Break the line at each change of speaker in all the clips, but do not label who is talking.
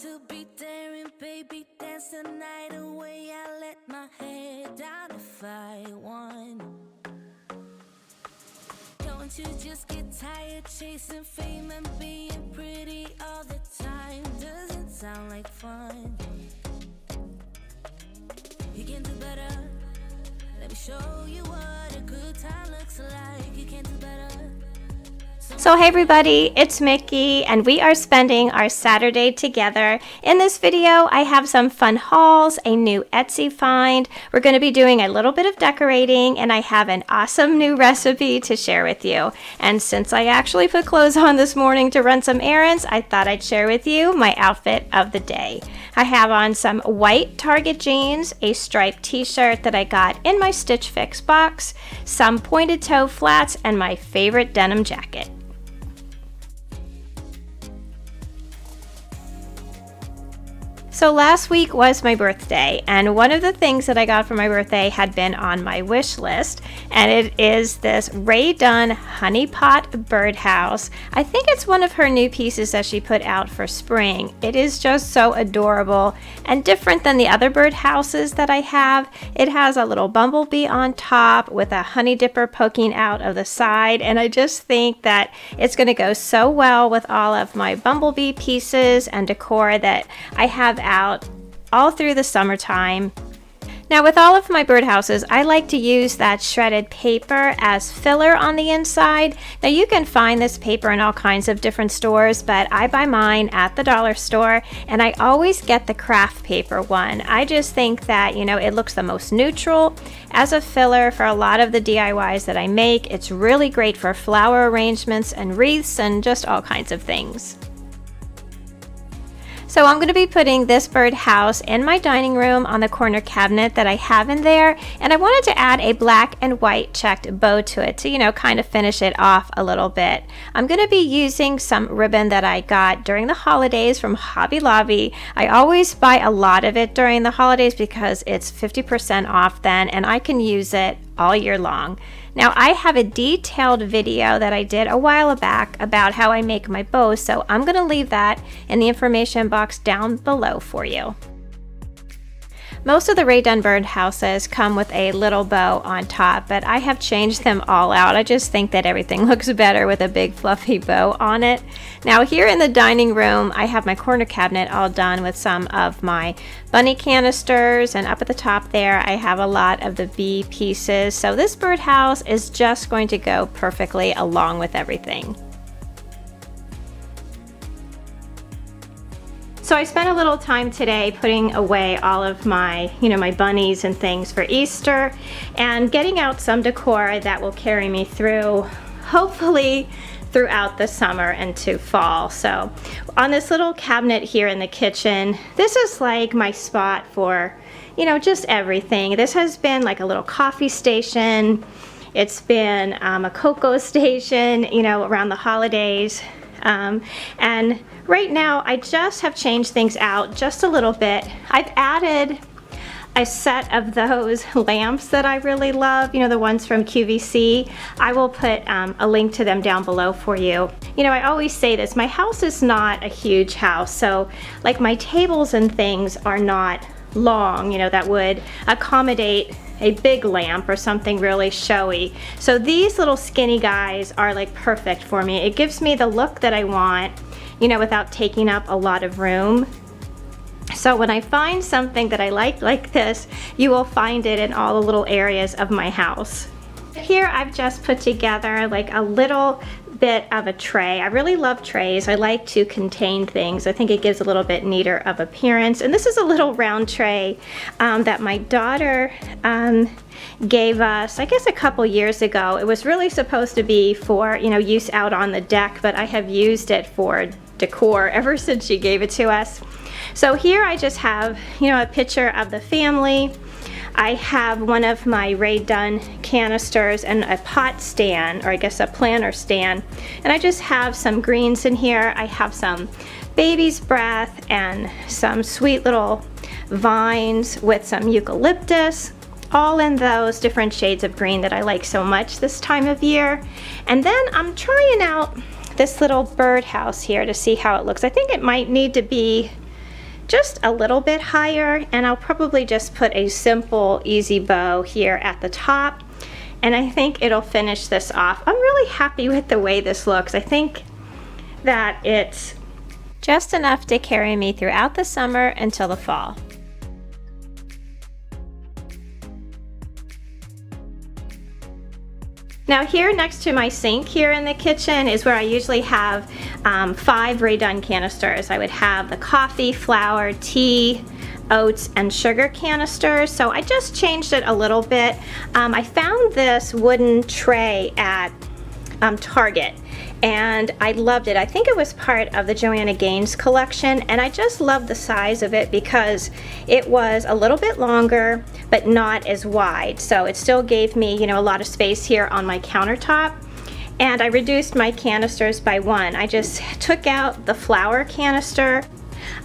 to be daring, baby, dance the night away. I let my head down if I want. Don't you just get tired chasing fame and being pretty all the time? Doesn't sound like fun. You can do better. Let me show you what a good time looks like. You can do better.
So hey everybody, it's Mickey and we are spending our Saturday together. In this video, I have some fun hauls, a new Etsy find. We're going to be doing a little bit of decorating and I have an awesome new recipe to share with you. And since I actually put clothes on this morning to run some errands, I thought I'd share with you my outfit of the day. I have on some white Target jeans, a striped t-shirt that I got in my Stitch Fix box, some pointed toe flats, and my favorite denim jacket. So last week was my birthday, and one of the things that I got for my birthday had been on my wish list, and it is this Dunn honey pot birdhouse. I think it's one of her new pieces that she put out for spring. It is just so adorable and different than the other birdhouses that I have. It has a little bumblebee on top with a honey dipper poking out of the side, and I just think that it's going to go so well with all of my bumblebee pieces and decor that I have out all through the summertime. Now with all of my birdhouses, I like to use that shredded paper as filler on the inside. Now you can find this paper in all kinds of different stores, but I buy mine at the dollar store and I always get the craft paper one. I just think that, you know, it looks the most neutral as a filler for a lot of the DIYs that I make. It's really great for flower arrangements and wreaths and just all kinds of things. So I'm going to be putting this birdhouse in my dining room on the corner cabinet that I have in there, and I wanted to add a black and white checked bow to it to, you know, kind of finish it off a little bit. I'm going to be using some ribbon that I got during the holidays from Hobby Lobby. I always buy a lot of it during the holidays because it's 50% off then, and I can use it all year long. Now I have a detailed video that I did a while back about how I make my bows, so I'm going to leave that in the information box down below for you. Most of the Dunn birdhouses come with a little bow on top, but I have changed them all out. I just think that everything looks better with a big fluffy bow on it. Now here in the dining room, I have my corner cabinet all done with some of my bunny canisters, and up at the top there I have a lot of the bee pieces. So this birdhouse is just going to go perfectly along with everything. So I spent a little time today putting away all of my, my bunnies and things for Easter and getting out some decor that will carry me through, hopefully, throughout the summer and to fall. So on this little cabinet here in the kitchen, this is like my spot for, just everything. This has been like a little coffee station. It's been a cocoa station, around the holidays. And right now I just have changed things out just a little bit. I've added a set of those lamps that I really love, the ones from QVC. I will put a link to them down below for you. I always say this, my house is not a huge house, so like my tables and things are not long, that would accommodate a big lamp or something really showy. So these little skinny guys are like perfect for me. It gives me the look that I want, without taking up a lot of room. So when I find something that I like this, you will find it in all the little areas of my house. Here I've just put together like a little bit of a tray. I really love trays. I like to contain things. I think it gives a little bit neater of appearance. And this is a little round tray that my daughter gave us, I guess, a couple years ago. It was really supposed to be for, use out on the deck, but I have used it for decor ever since she gave it to us. So here I just have, a picture of the family. I have one of my Dunn canisters and a pot stand, or I guess a planter stand. And I just have some greens in here. I have some baby's breath and some sweet little vines with some eucalyptus, all in those different shades of green that I like so much this time of year. And then I'm trying out this little birdhouse here to see how it looks. I think it might need to be just a little bit higher, and I'll probably just put a simple easy bow here at the top, and I think it'll finish this off. I'm really happy with the way this looks. I think that it's just enough to carry me throughout the summer until the fall. Now here next to my sink here in the kitchen is where I usually have 5 Rae Dunn canisters. I would have the coffee, flour, tea, oats, and sugar canisters. So I just changed it a little bit. I found this wooden tray at Target, and I loved it. I think it was part of the Joanna Gaines collection, and I just loved the size of it because it was a little bit longer but not as wide, so it still gave me, you know, a lot of space here on my countertop. And I reduced my canisters by 1. I just took out the flour canister.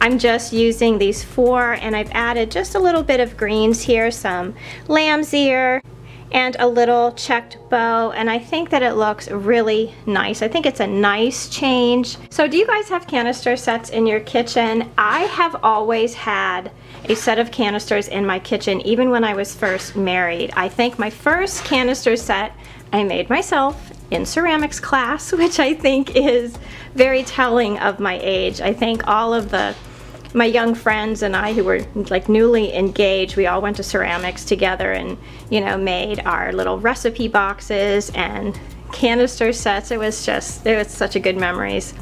I'm just using these 4, and I've added just a little bit of greens here, some lamb's ear, and a little checked bow, and I think that it looks really nice. I think it's a nice change. So do you guys have canister sets in your kitchen? I have always had a set of canisters in my kitchen, even when I was first married. I think my first canister set I made myself in ceramics class, which I think is very telling of my age. I think all of my young friends and I who were like newly engaged, we all went to ceramics together and, you know, made our little recipe boxes and canister sets. It was such a good memories.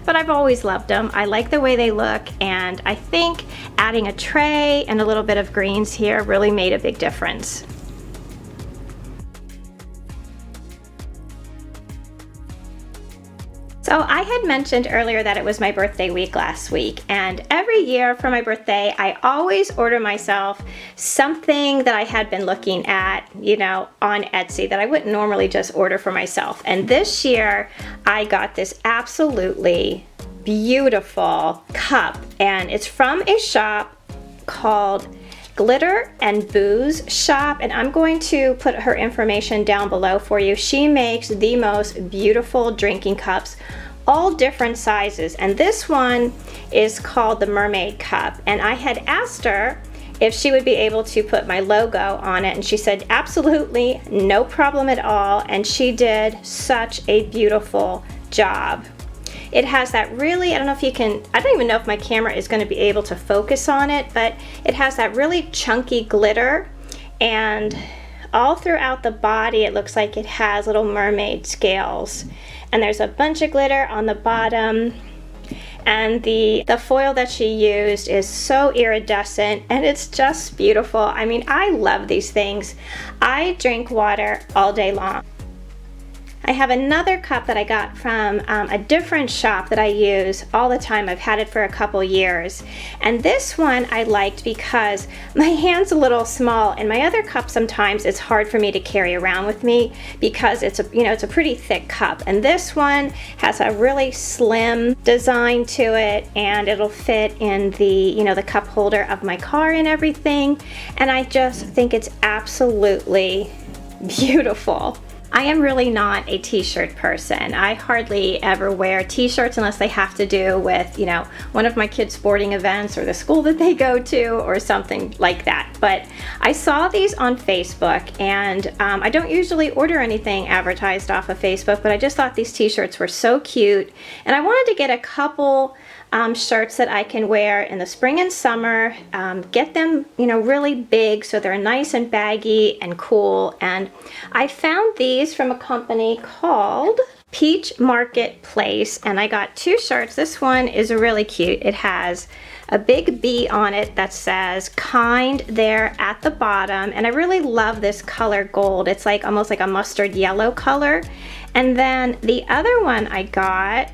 But I've always loved them. I like the way they look, and I think adding a tray and a little bit of greens here really made a big difference. So I had mentioned earlier that it was my birthday week last week, and every year for my birthday I always order myself something that I had been looking at, you know, on Etsy that I wouldn't normally just order for myself. And this year I got this absolutely beautiful cup, and it's from a shop called Glitter and Booze Shop, and I'm going to put her information down below for you. She makes the most beautiful drinking cups, all different sizes, and this one is called the Mermaid Cup, and I had asked her if she would be able to put my logo on it, and she said absolutely no problem at all, and she did such a beautiful job. It has that really, I don't even know if my camera is going to be able to focus on it, but it has that really chunky glitter, and all throughout the body it looks like it has little mermaid scales, and there's a bunch of glitter on the bottom, and the foil that she used is so iridescent, and it's just beautiful. I mean, I love these things. I drink water all day long. I have another cup that I got from a different shop that I use all the time. I've had it for a couple years, and this one I liked because my hand's a little small, and my other cup sometimes it's hard for me to carry around with me because it's a pretty thick cup, and this one has a really slim design to it, and it'll fit in the the cup holder of my car and everything, and I just think it's absolutely beautiful. I am really not a t-shirt person. I hardly ever wear t-shirts unless they have to do with, one of my kids' sporting events or the school that they go to or something like that. But I saw these on Facebook, and I don't usually order anything advertised off of Facebook, but I just thought these t-shirts were so cute, and I wanted to get a couple shirts that I can wear in the spring and summer, get them really big so they're nice and baggy and cool. And I found these from a company called Peach Marketplace, and I got 2 shirts. This one is really cute. It has a big B on it that says kind there at the bottom, and I really love this color gold. It's like almost like a mustard yellow color. And then the other one I got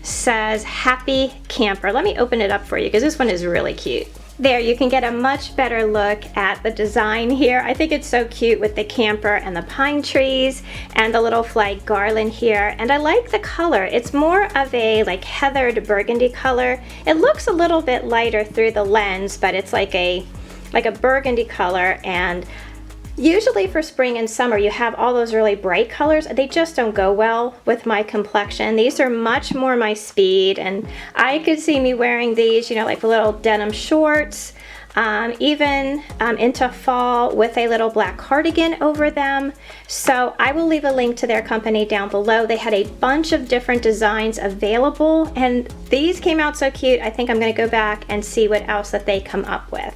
says Happy Camper. Let me open it up for you because this one is really cute. There, you can get a much better look at the design here. I think it's so cute with the camper and the pine trees and the little flag garland here, and I like the color. It's more of a like heathered burgundy color. It looks a little bit lighter through the lens, but it's like a burgundy color, and Usually for spring and summer, you have all those really bright colors. They just don't go well with my complexion. These are much more my speed, and I could see me wearing these, you know, like little denim shorts, even into fall with a little black cardigan over them. So I will leave a link to their company down below. They had a bunch of different designs available, and these came out so cute. I think I'm gonna go back and see what else that they come up with.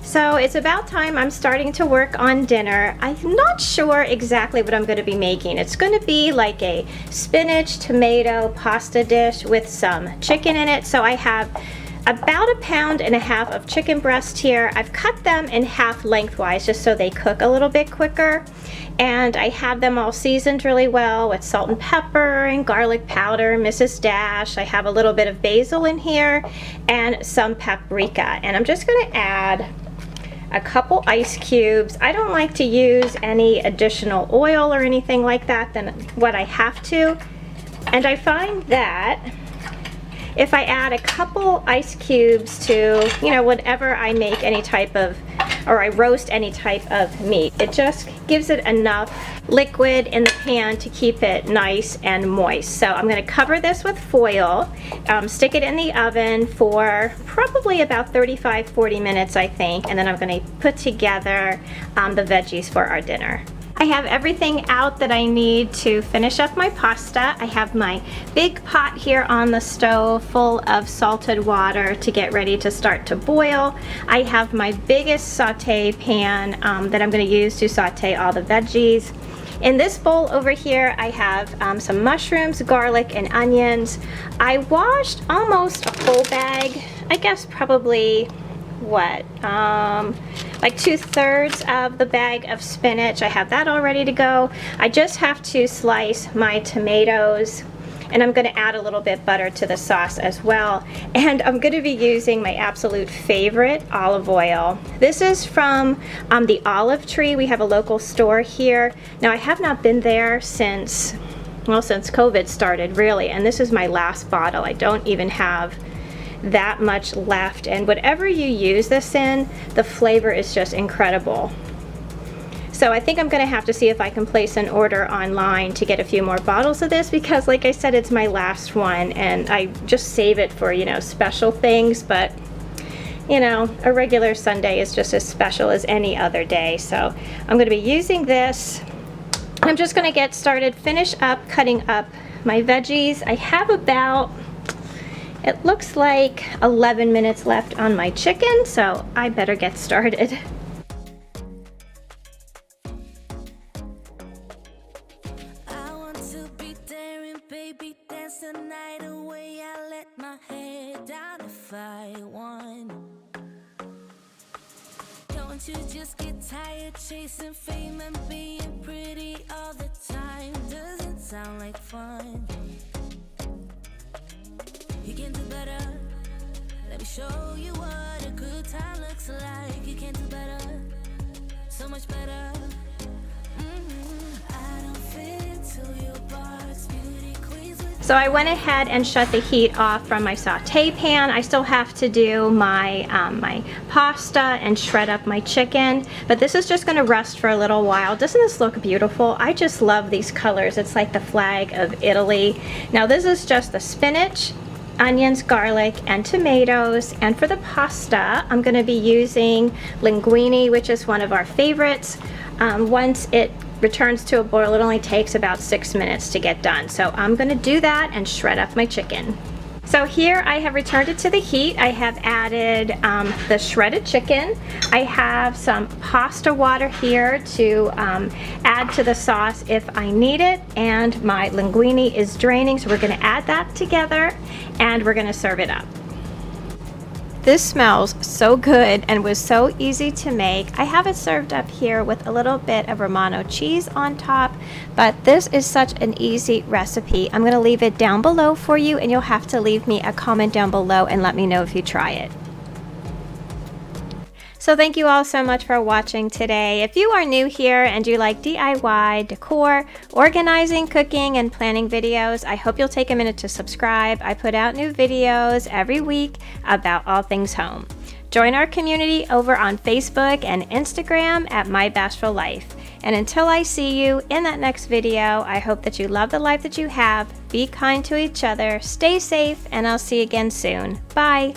So it's about time I'm starting to work on dinner. I'm not sure exactly what I'm going to be making. It's going to be like a spinach, tomato, pasta dish with some chicken in it. So I have about 1.5 pounds of chicken breast here. I've cut them in half lengthwise just so they cook a little bit quicker. And I have them all seasoned really well with salt and pepper and garlic powder, Mrs. Dash. I have a little bit of basil in here and some paprika. And I'm just going to add a couple ice cubes. I don't like to use any additional oil or anything like that than what I have to. And I find that if I add a couple ice cubes to, you know, whenever I make any type of, or I roast any type of meat, it just gives it enough liquid in the pan to keep it nice and moist. So I'm going to cover this with foil, stick it in the oven for probably about 35-40 minutes, I think, and then I'm going to put together the veggies for our dinner. I have everything out that I need to finish up my pasta. I have my big pot here on the stove full of salted water to get ready to start to boil. I have my biggest saute pan that I'm going to use to saute all the veggies. In this bowl over here, I have some mushrooms, garlic, and onions. I washed almost a full bag, I guess probably, what, like 2/3 of the bag of spinach. I have that all ready to go. I just have to slice my tomatoes, and I'm going to add a little bit butter to the sauce as well. And I'm going to be using my absolute favorite olive oil. This is from the Olive Tree. We have a local store here. Now I have not been there since, well, since COVID started really, and this is my last bottle. I don't even have that much left, and whatever you use this in, the flavor is just incredible. So I think I'm gonna have to see if I can place an order online to get a few more bottles of this, because like I said, it's my last one and I just save it for, you know, special things. But you know, a regular Sunday is just as special as any other day. So I'm gonna be using this. I'm just gonna get started, finish up cutting up my veggies. I have about, it looks like 11 minutes left on my chicken, so I better get started.
I want to be daring, baby, dance the night away. I let my head down if I want. Don't you just get tired chasing fame and being pretty all the time? Doesn't sound like fun. You can do better. Let me show you what a good time looks like. You can do better, so much better. I don't fit into your box, beauty queens with.
So I went ahead and shut the heat off from my saute pan. I still have to do my my pasta and shred up my chicken, but this is just going to rest for a little while. Doesn't this look beautiful? I just love these colors. It's like the flag of Italy. Now this is just the spinach, onions, garlic, and tomatoes. And for the pasta, I'm going to be using linguine, which is one of our favorites. Once it returns to a boil, it only takes about 6 minutes to get done. So I'm going to do that and shred up my chicken. So here I have returned it to the heat. I have added the shredded chicken. I have some pasta water here to add to the sauce if I need it, and my linguine is draining, so we're going to add that together and we're going to serve it up. This smells so good and was so easy to make. I have it served up here with a little bit of Romano cheese on top, but this is such an easy recipe. I'm going to leave it down below for you, and you'll have to leave me a comment down below and let me know if you try it. So thank you all so much for watching today. If you are new here and you like DIY, decor, organizing, cooking, and planning videos, I hope you'll take a minute to subscribe. I put out new videos every week about all things home. Join our community over on Facebook and Instagram at My Bashful Life. And until I see you in that next video, I hope that you love the life that you have, be kind to each other, stay safe, and I'll see you again soon. Bye!